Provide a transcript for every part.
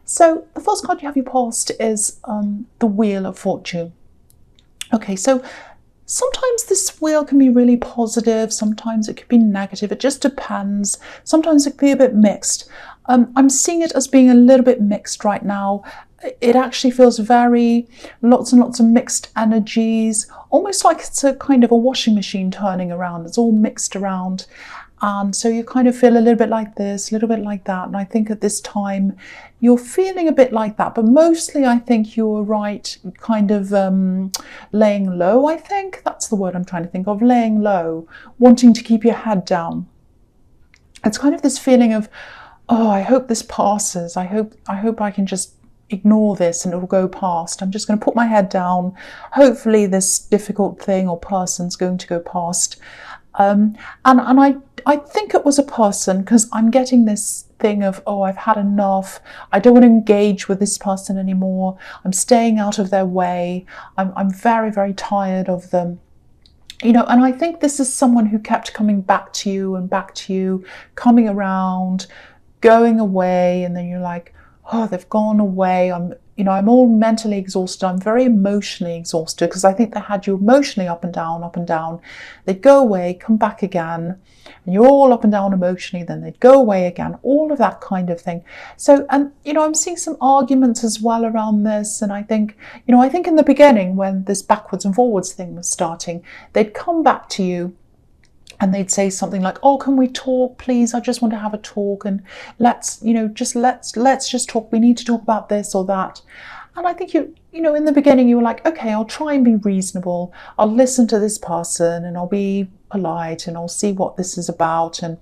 So the first card you have your past is the Wheel of Fortune. Okay, so sometimes this wheel can be really positive, sometimes it could be negative, it just depends. Sometimes it can be a bit mixed. I'm seeing it as being a little bit mixed right now. It actually feels very, lots and lots of mixed energies, almost like it's a kind of a washing machine turning around. It's all mixed around. And so you kind of feel a little bit like this, a little bit like that. And I think at this time, you're feeling a bit like that. But mostly I think you're right, kind of laying low, I think. That's the word I'm trying to think of, laying low, wanting to keep your head down. It's kind of this feeling of, oh, I hope this passes. I hope I can just ignore this and it will go past. I'm just going to put my head down. Hopefully this difficult thing or person's going to go past. And I think it was a person, because I'm getting this thing of, oh, I've had enough. I don't want to engage with this person anymore. I'm staying out of their way. I'm very, very tired of them. And I think this is someone who kept coming back to you and back to you, coming around, going away, and then you're like, oh, they've gone away. I'm all mentally exhausted. I'm very emotionally exhausted, because I think they had you emotionally up and down, up and down. They'd go away, come back again, and you're all up and down emotionally, then they'd go away again, all of that kind of thing. So, and, I'm seeing some arguments as well around this. And I think in the beginning, when this backwards and forwards thing was starting, they'd come back to you and they'd say something like, oh, can we talk, please? I just want to have a talk, and let's just talk. We need to talk about this or that. And I think in the beginning you were like, okay, I'll try and be reasonable. I'll listen to this person and I'll be polite and I'll see what this is about. And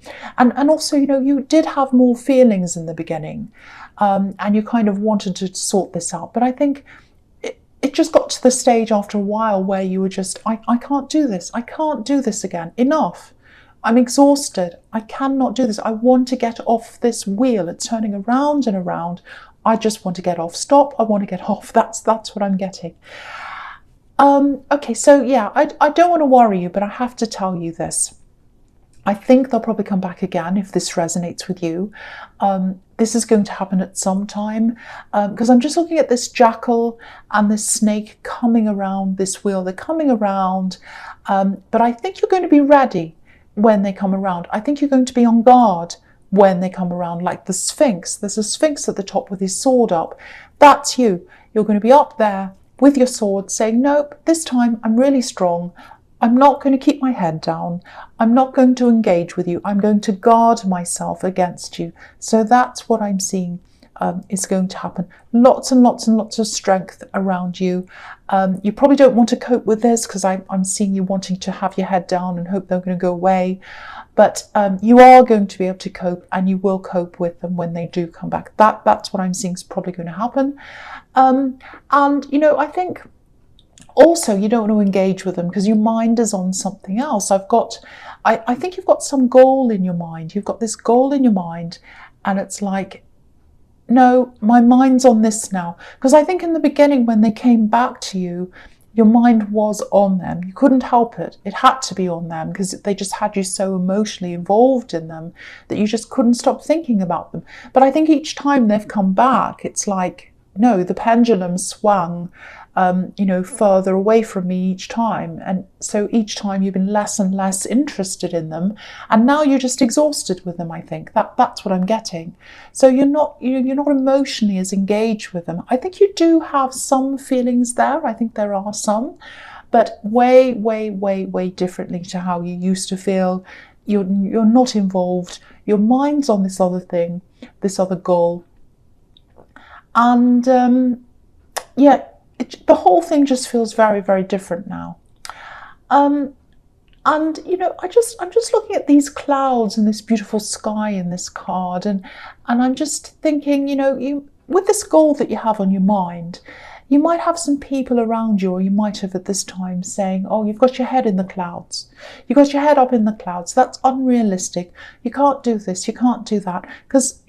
also, you did have more feelings in the beginning, and you kind of wanted to sort this out. But I think it just got to the stage after a while where you were just, I can't do this. I can't do this again. Enough. I'm exhausted. I cannot do this. I want to get off this wheel. It's turning around and around. I just want to get off. Stop. I want to get off. That's what I'm getting. Okay, so yeah, I don't want to worry you, but I have to tell you this. I think they'll probably come back again if this resonates with you. This is going to happen at some time, because I'm just looking at this jackal and this snake coming around this wheel. They're coming around, but I think you're going to be ready when they come around. I think you're going to be on guard when they come around, like the Sphinx. There's a Sphinx at the top with his sword up. That's you. You're going to be up there with your sword saying, nope, this time I'm really strong. I'm not going to keep my head down. I'm not going to engage with you. I'm going to guard myself against you. So that's what I'm seeing is going to happen. Lots and lots and lots of strength around you. You probably don't want to cope with this, because I'm seeing you wanting to have your head down and hope they're going to go away. But you are going to be able to cope, and you will cope with them when they do come back. That's what I'm seeing is probably going to happen. And, I think also you don't want to engage with them because your mind is on something else. I think you've got some goal in your mind. You've got this goal in your mind, and it's like, no, my mind's on this now. Because I think in the beginning when they came back to you, your mind was on them. You couldn't help it. It had to be on them because they just had you so emotionally involved in them that you just couldn't stop thinking about them. But I think each time they've come back, it's like, no, the pendulum swung further away from me each time. And so each time you've been less and less interested in them. And now you're just exhausted with them, I think. That's what I'm getting. So you're not emotionally as engaged with them. I think you do have some feelings there. I think there are some, but way, way, way, way differently to how you used to feel. You're not involved. Your mind's on this other thing, this other goal. And the whole thing just feels very, very different now. And I'm just looking at these clouds and this beautiful sky in this card, and I'm just thinking, you with this goal that you have on your mind, you might have some people around you, or you might have at this time saying, oh, you've got your head in the clouds. You've got your head up in the clouds. That's unrealistic. You can't do this. You can't do that. Because,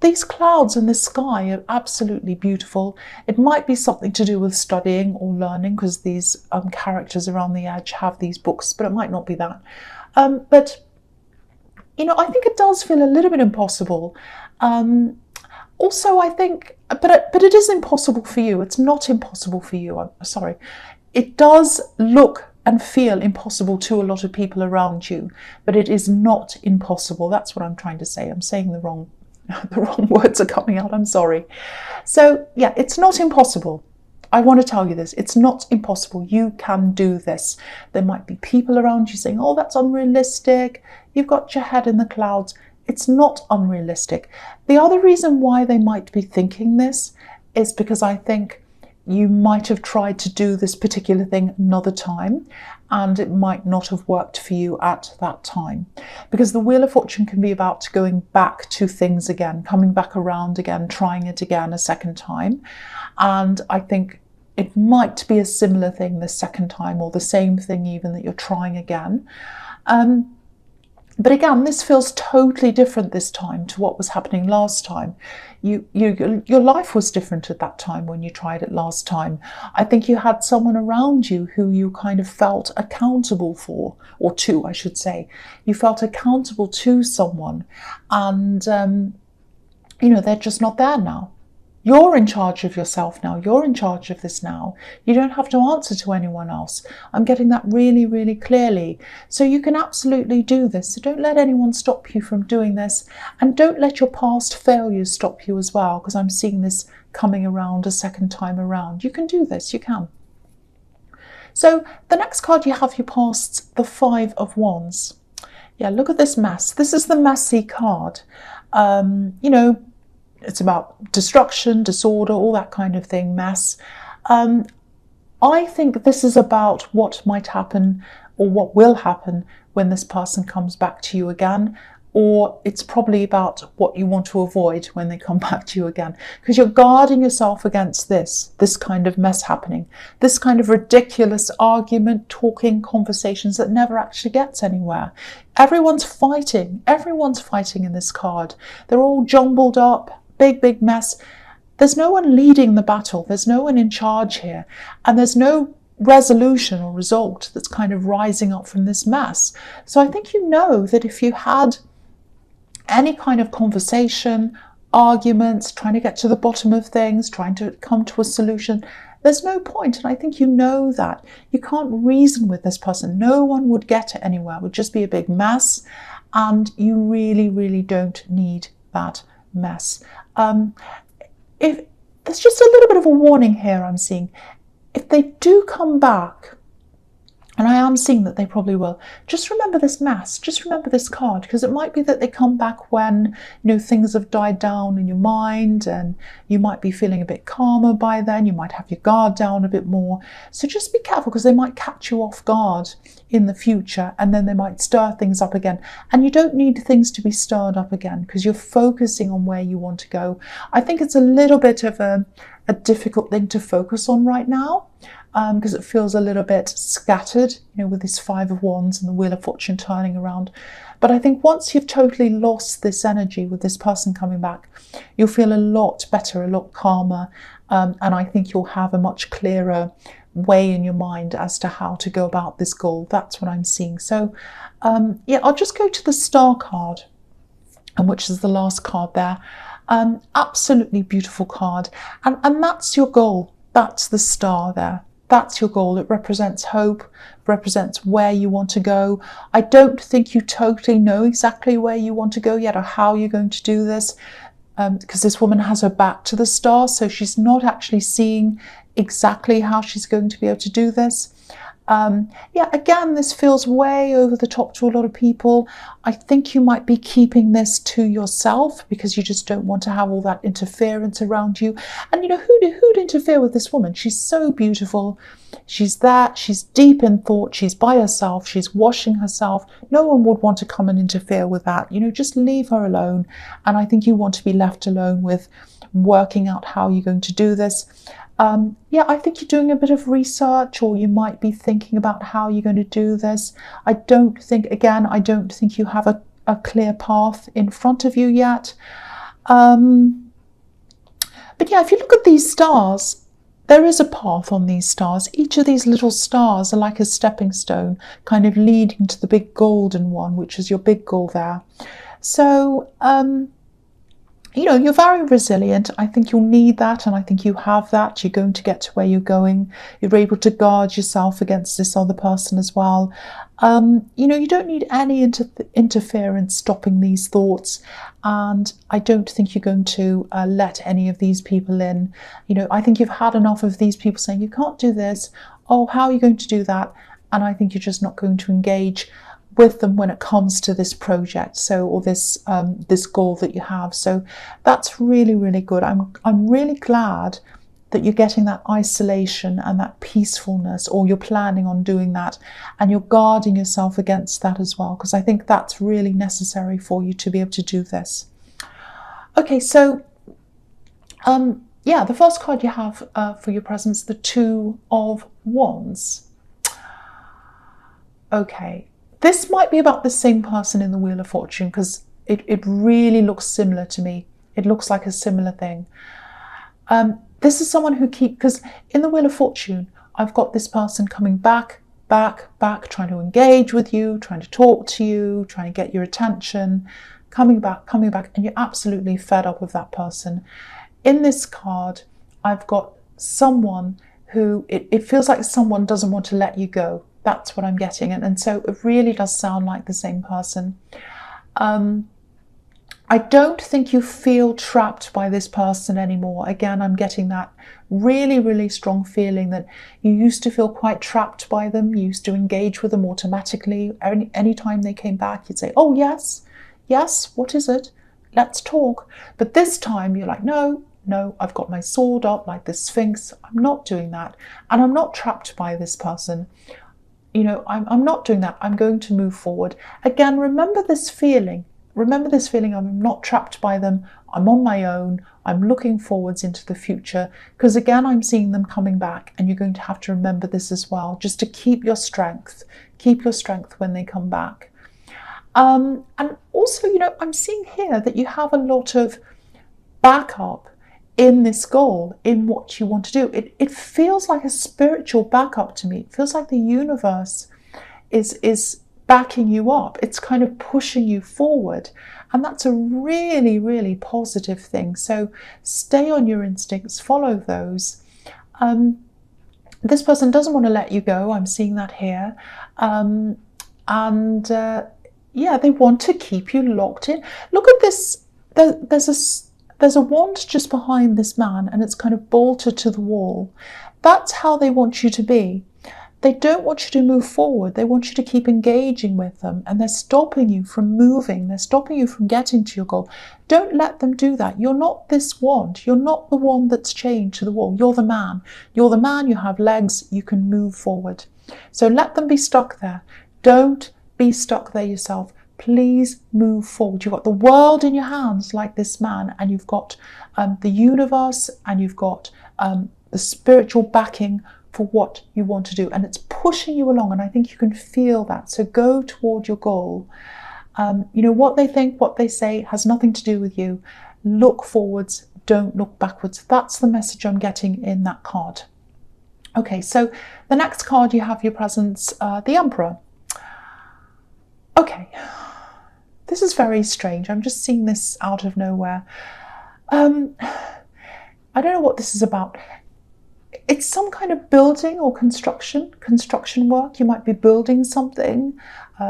these clouds in the sky are absolutely beautiful. It might be something to do with studying or learning, because these characters around the edge have these books, but it might not be that. But I think it does feel a little bit impossible. Also, I think, but it is impossible for you. It's not impossible for you. I'm sorry. It does look and feel impossible to a lot of people around you, but it is not impossible. That's what I'm trying to say. I'm saying the wrong words are coming out. I'm sorry. So yeah, it's not impossible. I want to tell you this. It's not impossible. You can do this. There might be people around you saying, oh, that's unrealistic. You've got your head in the clouds. It's not unrealistic. The other reason why they might be thinking this is because I think you might have tried to do this particular thing another time and it might not have worked for you at that time. Because the Wheel of Fortune can be about going back to things again, coming back around again, trying it again a second time. And I think it might be a similar thing the second time, or the same thing even, that you're trying again. But again, this feels totally different this time to what was happening last time. Your life was different at that time when you tried it last time. I think you had someone around you who you kind of felt accountable for, or to, I should say. You felt accountable to someone, and they're just not there now. You're in charge of yourself now. You're in charge of this now. You don't have to answer to anyone else. I'm getting that really, really clearly. So you can absolutely do this. So don't let anyone stop you from doing this. And don't let your past failures stop you as well, because I'm seeing this coming around a second time around. You can do this. You can. So the next card you have, you past the Five of Wands. Yeah, look at this mess. This is the messy card. It's about destruction, disorder, all that kind of thing, mess. I think this is about what might happen, or what will happen when this person comes back to you again. Or it's probably about what you want to avoid when they come back to you again. Because you're guarding yourself against this kind of mess happening. This kind of ridiculous argument, talking, conversations that never actually gets anywhere. Everyone's fighting. Everyone's fighting in this card. They're all jumbled up. Big mess. There's no one leading the battle. There's no one in charge here. And there's no resolution or result that's kind of rising up from this mess. So I think you know that if you had any kind of conversation, arguments, trying to get to the bottom of things, trying to come to a solution, there's no point. And I think you know that. You can't reason with this person. No one would get anywhere. It would just be a big mess. And you really, really don't need that mess. If there's just a little bit of a warning here I'm seeing, if they do come back, and I am seeing that they probably will, just remember this mess, just remember this card, because it might be that they come back when things have died down in your mind and you might be feeling a bit calmer by then. You might have your guard down a bit more. So just be careful, because they might catch you off guard in the future and then they might stir things up again. And you don't need things to be stirred up again, because you're focusing on where you want to go. I think it's a little bit of a difficult thing to focus on right now. Because it feels a little bit scattered, with this Five of Wands and the Wheel of Fortune turning around. But I think once you've totally lost this energy with this person coming back, you'll feel a lot better, a lot calmer, and I think you'll have a much clearer way in your mind as to how to go about this goal. That's what I'm seeing. So I'll just go to the Star card, which is the last card there. Absolutely beautiful card, and that's your goal. That's the star there. That's your goal. It represents hope, represents where you want to go. I don't think you totally know exactly where you want to go yet, or how you're going to do this, because this woman has her back to the star, so she's not actually seeing exactly how she's going to be able to do this. Again, this feels way over the top to a lot of people. I think you might be keeping this to yourself because you just don't want to have all that interference around you. And who'd interfere with this woman? She's so beautiful. She's there. She's deep in thought. She's by herself. She's washing herself. No one would want to come and interfere with that. Just leave her alone. And I think you want to be left alone with working out how you're going to do this. I think you're doing a bit of research, or you might be thinking about how you're going to do this. I don't think you have a clear path in front of you yet. But if you look at these stars, there is a path on these stars. Each of these little stars are like a stepping stone, kind of leading to the big golden one, which is your big goal there. So, you know, you're very resilient. I think you'll need that, and I think you have that. You're going to get to where you're going. You're able to guard yourself against this other person as well. You know, you don't need any interference stopping these thoughts, and I don't think you're going to let any of these people in. You know, I think you've had enough of these people saying, you can't do this. Oh, how are you going to do that? And I think you're just not going to engage with them when it comes to this project, so, or this this goal that you have. So that's really, really good. I'm really glad that you're getting that isolation and that peacefulness, or you're planning on doing that, and you're guarding yourself against that as well, because I think that's really necessary for you to be able to do this. Okay, so yeah, the first card you have for your presence, the Two of Wands. Okay. This might be about the same person in the Wheel of Fortune, because it really looks similar to me. It looks like a similar thing. This is someone who because in the Wheel of Fortune, I've got this person coming back, trying to engage with you, trying to talk to you, trying to get your attention, coming back, and you're absolutely fed up with that person. In this card, I've got someone who, it feels like someone doesn't want to let you go. That's what I'm getting. And so it really does sound like the same person. I don't think you feel trapped by this person anymore. Again, I'm getting that really, really strong feeling that you used to feel quite trapped by them. You used to engage with them automatically. Anytime they came back, you'd say, oh, yes, what is it? Let's talk. But this time you're like, no, I've got my sword up like the Sphinx. I'm not doing that. And I'm not trapped by this person. You know, I'm not doing that. I'm going to move forward. Again, remember this feeling. I'm not trapped by them. I'm on my own. I'm looking forwards into the future. Because again, I'm seeing them coming back. And you're going to have to remember this as well. Just to keep your strength. Keep your strength when they come back. And also, you know, I'm seeing here that you have a lot of backup in this goal, in what you want to do. It feels like a spiritual backup to me. It feels like the universe is backing you up. It's kind of pushing you forward. And that's a really, really positive thing. So stay on your instincts, follow those. This person doesn't want to let you go. I'm seeing that here. Yeah, they want to keep you locked in. Look at this. There's a wand just behind this man, and it's kind of bolted to the wall. That's how they want you to be. They don't want you to move forward. They want you to keep engaging with them, and they're stopping you from moving. They're stopping you from getting to your goal. Don't let them do that. You're not this wand. You're not the wand that's chained to the wall. You're the man. You're the man. You have legs. You can move forward. So let them be stuck there. Don't be stuck there yourself. Please move forward. You've got the world in your hands like this man, and you've got the universe, and you've got the spiritual backing for what you want to do, and it's pushing you along, and I think you can feel that. So go toward your goal. You know, what they think, what they say has nothing to do with you. Look forwards, don't look backwards. That's the message I'm getting in that card. Okay, so the next card you have your presence, the Emperor. Okay, this is very strange. I'm just seeing this out of nowhere. I don't know what this is about. It's some kind of building or construction work. You might be building something.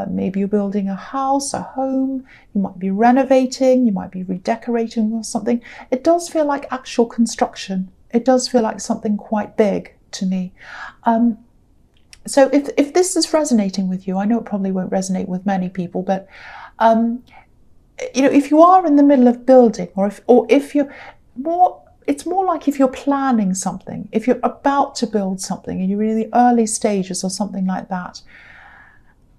Maybe you're building a house, a home. You might be renovating. You might be redecorating or something. It does feel like actual construction. It does feel like something quite big to me. So if this is resonating with you, I know it probably won't resonate with many people, but you know, if you are in the middle of building, or if you're more, it's more like if you're planning something, if you're about to build something and you're in the early stages or something like that,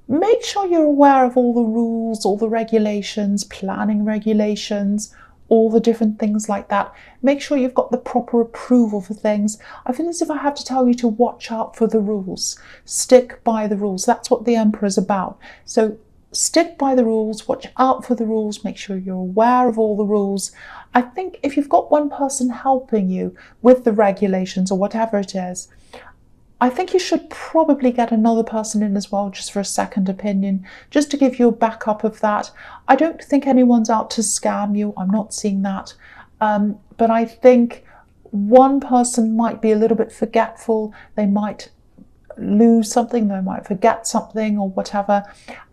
make sure you're aware of all the rules, all the regulations, planning regulations, all the different things like that. Make sure you've got the proper approval for things. I feel as if I have to tell you to watch out for the rules. Stick by the rules. That's what the Emperor is about. So stick by the rules, watch out for the rules, make sure you're aware of all the rules. I think if you've got one person helping you with the regulations or whatever it is, I think you should probably get another person in as well, just for a second opinion, just to give you a backup of that. I don't think anyone's out to scam you. I'm not seeing that. But I think one person might be a little bit forgetful. They might lose something, they might forget something or whatever.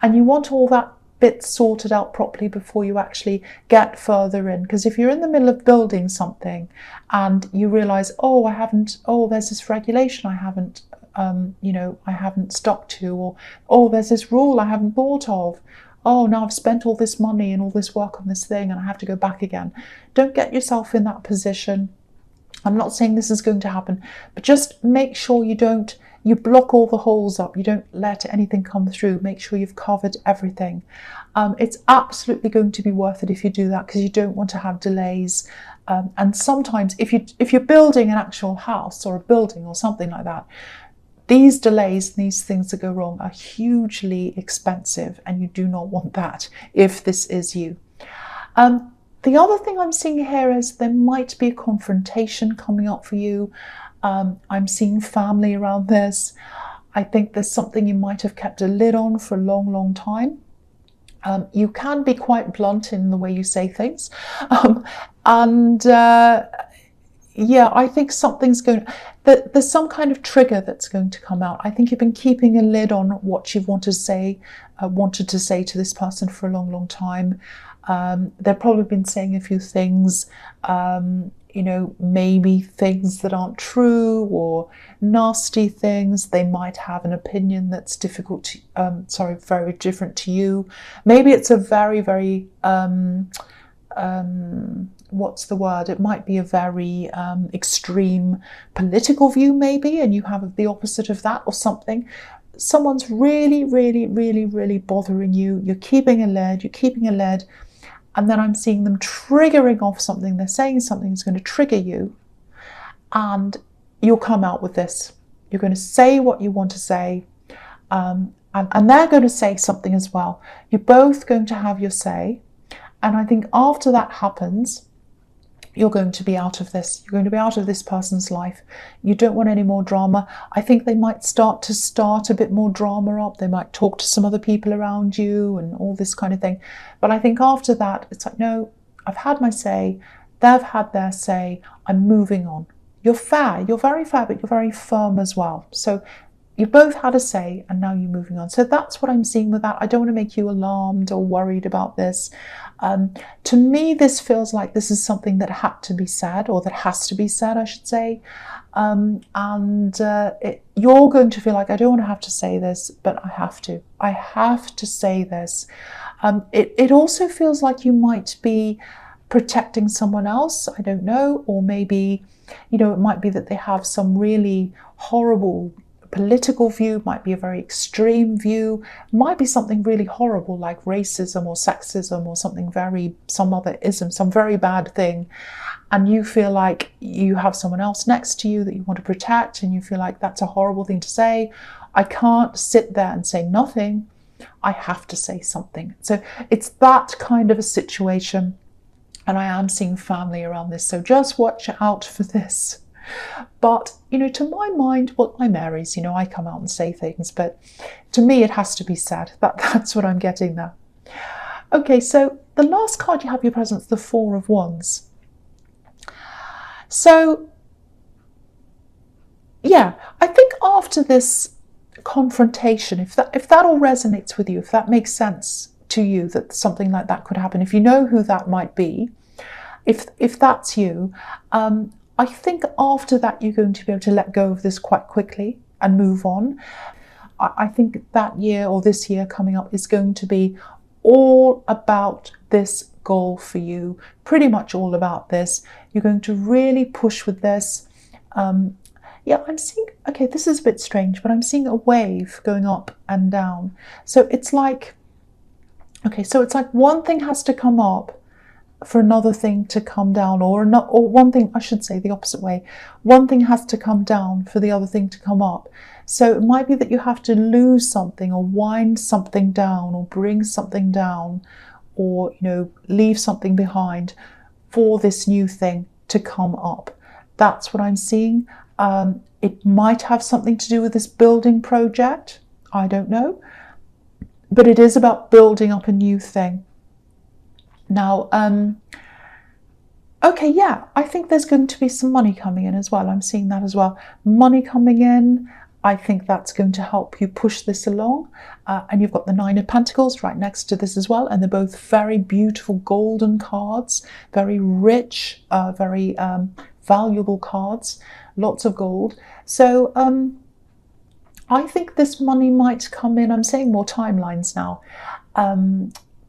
And you want all that bit sorted out properly before you actually get further in. Because if you're in the middle of building something and you realize, there's this regulation I haven't, I haven't stuck to, or, there's this rule I haven't thought of. Now I've spent all this money and all this work on this thing and I have to go back again. Don't get yourself in that position. I'm not saying this is going to happen, but just make sure you block all the holes up. You don't let anything come through. Make sure you've covered everything. It's absolutely going to be worth it if you do that, because you don't want to have delays. And sometimes if you're building an actual house or a building or something like that, these delays, these things that go wrong are hugely expensive, and you do not want that if this is you. The other thing I'm seeing here is there might be a confrontation coming up for you. I'm seeing family around this. I think there's something you might have kept a lid on for a long, long time. You can be quite blunt in the way you say things. I think there's some kind of trigger that's going to come out. I think you've been keeping a lid on what you've wanted to say to this person for a long, long time. They've probably been saying a few things, maybe things that aren't true or nasty things. They might have an opinion that's very different to you. Maybe it's a very, very, what's the word? It might be a very extreme political view maybe, and you have the opposite of that or something. Someone's really, really, really, really bothering you. You're keeping a lid. And then I'm seeing them triggering off something. They're saying something that's going to trigger you. And you'll come out with this. You're going to say what you want to say. And they're going to say something as well. You're both going to have your say. And I think after that happens, you're going to be out of this. You're going to be out of this person's life. You don't want any more drama. I think they might start a bit more drama up. They might talk to some other people around you and all this kind of thing. But I think after that, it's like, no, I've had my say. They've had their say. I'm moving on. You're fair. You're very fair, but you're very firm as well. So you both had a say and now you're moving on. So that's what I'm seeing with that. I don't want to make you alarmed or worried about this. To me, this feels like this is something that had to be said, or that has to be said, I should say. You're going to feel like, I don't want to have to say this, but I have to. I have to say this. It also feels like you might be protecting someone else. I don't know. Or maybe, it might be that they have some really horrible political view, might be a very extreme view, might be something really horrible like racism or sexism or some other ism, some very bad thing, and you feel like you have someone else next to you that you want to protect, and you feel like that's a horrible thing to say. I can't sit there and say nothing. I have to say something. So it's that kind of a situation, and I am seeing family around this, so just watch out for this. But, to my mind, well, I'm Aries, I come out and say things, but to me it has to be said. That's what I'm getting there. Okay, so the last card you have your presence, the Four of Wands. So, yeah, I think after this confrontation, if that all resonates with you, if that makes sense to you, that something like that could happen, if you know who that might be, if that's you, I think after that you're going to be able to let go of this quite quickly and move on. I think that year or this year coming up is going to be all about this goal for you, pretty much all about this. You're going to really push with this. I'm seeing, okay, this is a bit strange, but I'm seeing a wave going up and down. So it's like one thing has to come up for another thing to come down, or one thing, I should say the opposite way. One thing has to come down for the other thing to come up. So it might be that you have to lose something, or wind something down, or bring something down, or leave something behind for this new thing to come up. That's what I'm seeing. It might have something to do with this building project. I don't know. But it is about building up a new thing. Now, okay, yeah, I think there's going to be some money coming in as well. I'm seeing that as well. Money coming in. I think that's going to help you push this along. And you've got the Nine of Pentacles right next to this as well. And they're both very beautiful golden cards, very rich, very valuable cards, lots of gold. So I think this money might come in. I'm saying more timelines now.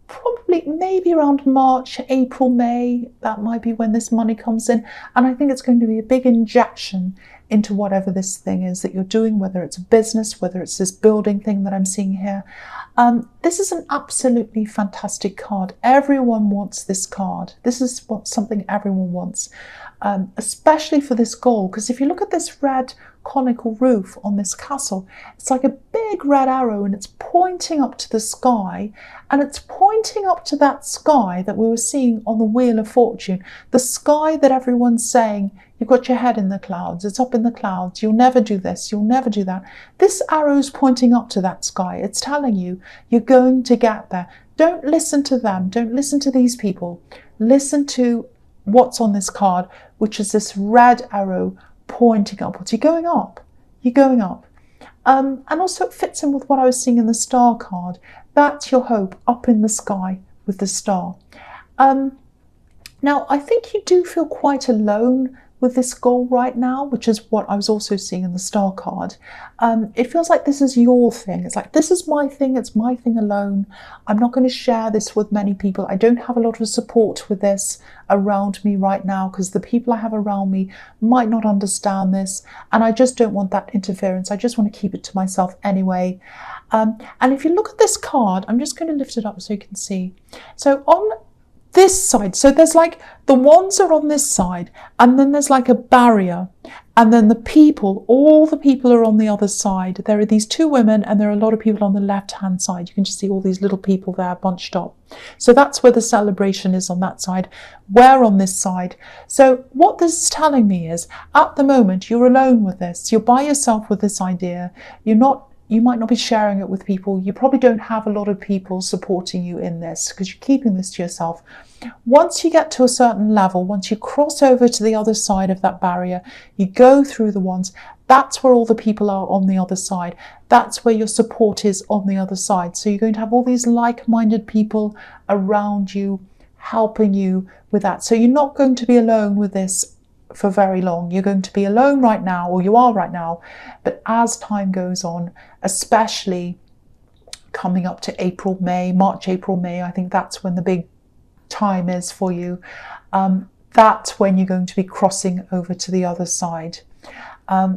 Probably maybe around March, April, May, that might be when this money comes in. And I think it's going to be a big injection into whatever this thing is that you're doing, whether it's a business, whether it's this building thing that I'm seeing here. This is an absolutely fantastic card. Everyone wants this card. This is something everyone wants, especially for this goal. Because if you look at this red conical roof on this castle, it's like a big red arrow and it's pointing up to the sky, and it's pointing up to that sky that we were seeing on the Wheel of Fortune, the sky that everyone's saying, you've got your head in the clouds, it's up in the clouds, you'll never do this, you'll never do that. This arrow's pointing up to that sky. It's telling you you're going to get there. Don't listen to them, don't listen to these people. Listen to what's on this card, which is this red arrow pointing upwards. You're going up. You're going up. And also it fits in with what I was seeing in the star card. That's your hope, up in the sky with the star. Now, I think you do feel quite alone with this goal right now, which is what I was also seeing in the star card. It feels like this is your thing. It's like, this is my thing. It's my thing alone. I'm not going to share this with many people. I don't have a lot of support with this around me right now, because the people I have around me might not understand this, and I just don't want that interference. I just want to keep it to myself anyway. And if you look at this card, I'm just going to lift it up so you can see. So on this side, so there's like the wands are on this side, and then there's like a barrier, and then the people, all the people are on the other side. There are these two women, and there are a lot of people on the left hand side. You can just see all these little people there bunched up. So that's where the celebration is, on that side. We're on this side. So what this is telling me is, at the moment you're alone with this. You're by yourself with this idea. You might not be sharing it with people. You probably don't have a lot of people supporting you in this, because you're keeping this to yourself. Once you get to a certain level, once you cross over to the other side of that barrier, you go through the ones, that's where all the people are on the other side. That's where your support is on the other side. So you're going to have all these like-minded people around you, helping you with that. So you're not going to be alone with this for very long. You're going to be alone right now, or you are right now, but as time goes on, especially coming up to April, May, March, April, May, I think that's when the big time is for you. That's when you're going to be crossing over to the other side.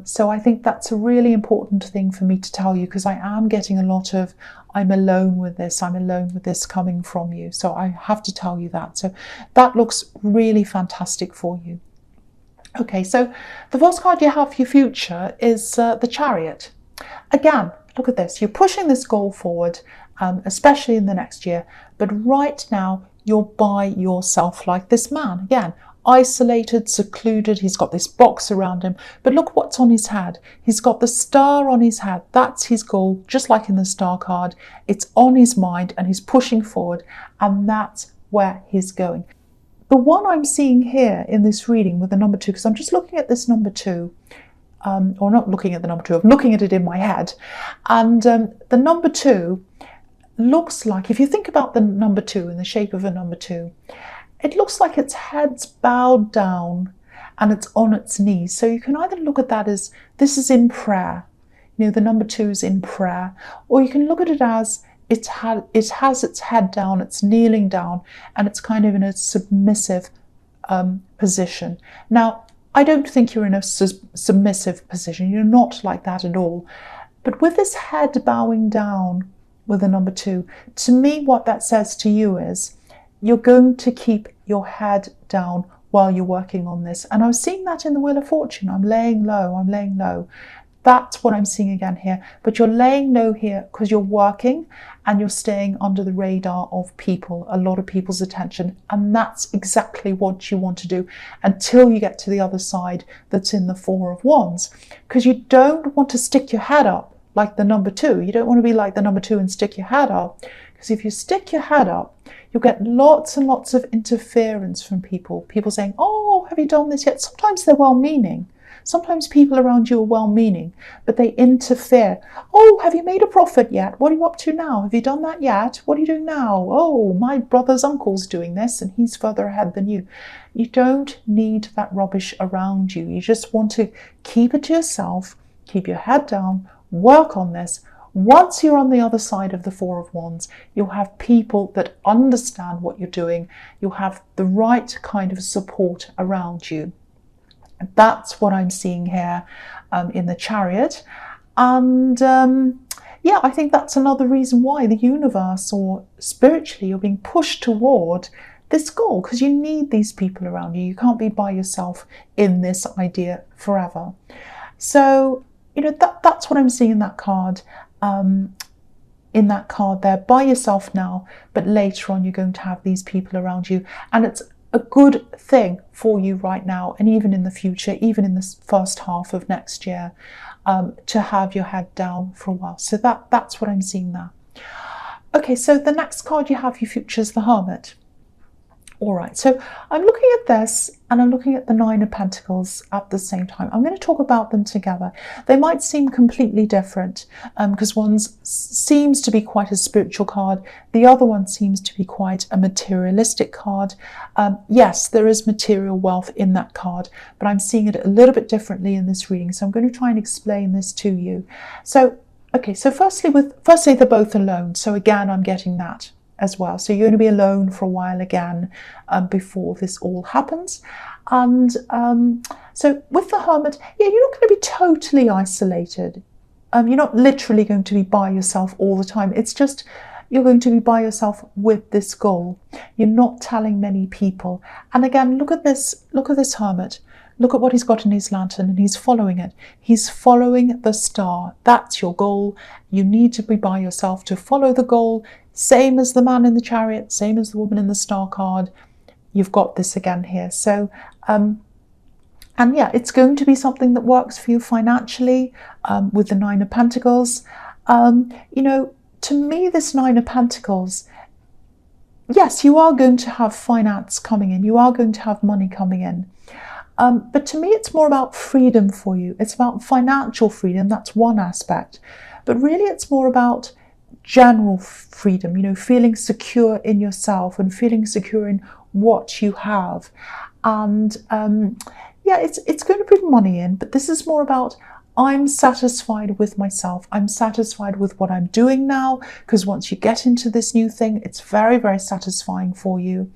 So I think that's a really important thing for me to tell you, because I am getting a lot of I'm alone with this coming from you. So I have to tell you that. So that looks really fantastic for you. Okay, so the first card you have for your future is the Chariot. Again, look at this. You're pushing this goal forward, especially in the next year. But right now, you're by yourself, like this man. Again, isolated, secluded. He's got this box around him. But look what's on his head. He's got the star on his head. That's his goal, just like in the star card. It's on his mind, and he's pushing forward. And that's where he's going. The one I'm seeing here in this reading with the number 2, because I'm just looking at this number 2, or not looking at the number 2, I'm looking at it in my head. And the number 2 looks like, if you think about the number 2 in the shape of a number 2, it looks like its head's bowed down and it's on its knees. So you can either look at that as this is in prayer, you know, the number 2 is in prayer, or you can look at it as it has its head down, it's kneeling down, and it's kind of in a submissive position. Now, I don't think you're in a submissive position. You're not like that at all. But with this head bowing down with the number 2, to me, what that says to you is you're going to keep your head down while you're working on this. And I was seeing that in the Wheel of Fortune. I'm laying low, I'm laying low. That's what I'm seeing again here. But you're laying low here because you're working and you're staying under the radar of people, a lot of people's attention. And that's exactly what you want to do until you get to the other side that's in the Four of Wands. Because you don't want to stick your head up like the number 2. You don't want to be like the number 2 and stick your head up. Because if you stick your head up, you'll get lots and lots of interference from people. People saying, oh, have you done this yet? Sometimes they're well-meaning. Sometimes people around you are well-meaning, but they interfere. Oh, have you made a profit yet? What are you up to now? Have you done that yet? What are you doing now? Oh, my brother's uncle's doing this and he's further ahead than you. You don't need that rubbish around you. You just want to keep it to yourself, keep your head down, work on this. Once you're on the other side of the Four of Wands, you'll have people that understand what you're doing. You'll have the right kind of support around you. That's what I'm seeing here in the Chariot. And yeah, I think that's another reason why the universe or spiritually you're being pushed toward this goal, because you need these people around you. You can't be by yourself in this idea forever. So, you know, that's what I'm seeing in that card. In that card there, by yourself now, but later on you're going to have these people around you. And it's a good thing for you right now, and even in the future, even in the first half of next year, to have your head down for a while. So that's what I'm seeing there. Okay, so the next card you have, your future, is the Hermit. All right, so I'm looking at this and I'm looking at the Nine of Pentacles at the same time. I'm going to talk about them together. They might seem completely different because one seems to be quite a spiritual card. The other one seems to be quite a materialistic card. Yes, there is material wealth in that card, but I'm seeing it a little bit differently in this reading. So I'm going to try and explain this to you. So, okay, so firstly, they're both alone. So again, I'm getting that as well. So you're going to be alone for a while again before this all happens. And so with the Hermit, yeah, you're not going to be totally isolated. You're not literally going to be by yourself all the time. It's just you're going to be by yourself with this goal. You're not telling many people. And again, look at this Hermit. Look at what he's got in his lantern, and he's following it. He's following the star. That's your goal. You need to be by yourself to follow the goal. Same as the man in the Chariot, same as the woman in the Star card. You've got this again here. So, and yeah, it's going to be something that works for you financially with the Nine of Pentacles. You know, to me, this Nine of Pentacles, yes, you are going to have finance coming in. You are going to have money coming in. But to me, it's more about freedom for you. It's about financial freedom. That's one aspect. But really, it's more about general freedom, you know, feeling secure in yourself and feeling secure in what you have. And yeah, it's going to bring money in, but this is more about I'm satisfied with myself. I'm satisfied with what I'm doing now, because once you get into this new thing, it's very, very satisfying for you.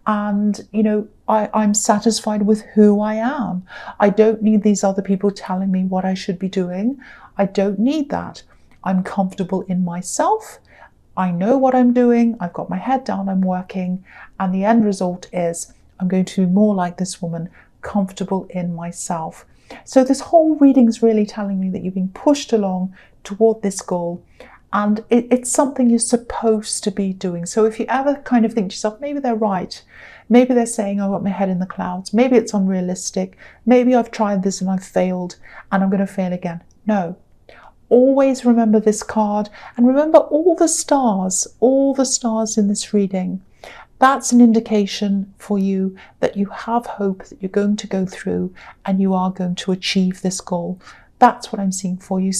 And, you know, I'm satisfied with who I am. I don't need these other people telling me what I should be doing. I don't need that. I'm comfortable in myself. I know what I'm doing. I've got my head down. I'm working. And the end result is I'm going to be more like this woman, comfortable in myself. So this whole reading is really telling me that you're being pushed along toward this goal. And it's something you're supposed to be doing. So if you ever kind of think to yourself, maybe they're right. Maybe they're saying, oh, I've got my head in the clouds. Maybe it's unrealistic. Maybe I've tried this and I've failed and I'm going to fail again. No. Always remember this card, and remember all the stars in this reading. That's an indication for you that you have hope, that you're going to go through and you are going to achieve this goal. That's what I'm seeing for you.